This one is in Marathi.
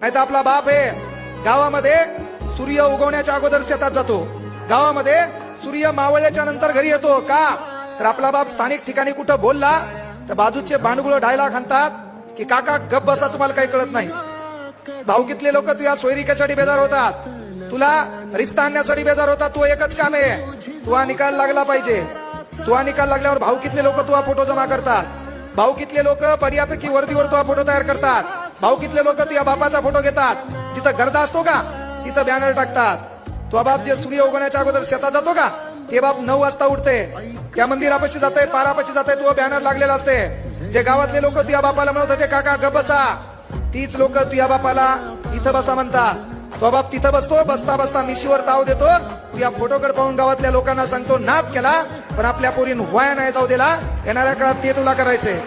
नाही तर आपला बाप आहे गावामध्ये सूर्य उगवण्याच्या अगोदर शेतात जातो, गावामध्ये सूर्य मावळल्याच्या नंतर घरी येतो का? तर आपला बाप स्थानिक ठिकाणी कुठं बोलला तर बाजूचे भांडगुळ डायलॉग आणतात की काका गप बसा, तुम्हाला काही कळत नाही. भाऊकीतले लोक तुझ्या सोयरिकेसाठी बेजार होतात, तुला रिश्ता आणण्यासाठी बेजार होतात. तू एकच काम आहे, तुझा निकाल लागला पाहिजे. तुझा निकाल लागल्यावर भाऊकीतले लोक तुझा फोटो जमा करतात, भाऊकीतले लोक पडियापैकी वर्दीवर तुझा फोटो तयार करतात, भाऊकीतले लोक तुझ्या बापाचा फोटो घेतात, जिथं गर्दा असतो का तिथं बॅनर टाकतात. तुझा बाप जे सूर्य उगवण्याच्या अगोदर शेतात जातो का ते बाप 9 वाजता उठते, त्या मंदिरापाशी जाते, पारापाशी जाते, तुझं बॅनर लागलेला असते. जे गावातले लोक तुझ्या बापाला म्हणत होते काका गप बसा, तीच लोक तुझ्या बापाला इथं बसा म्हणतात. तो बाप तिथं बसतो, बसता बसता मिशीवर ताव देतो, तुझ्या फोटोकडे पाहून गावातल्या लोकांना सांगतो नाद केला, पण आपल्या पोरीन वया नाही जाऊ दिला. येणाऱ्या काळात ते तुला करायचंय.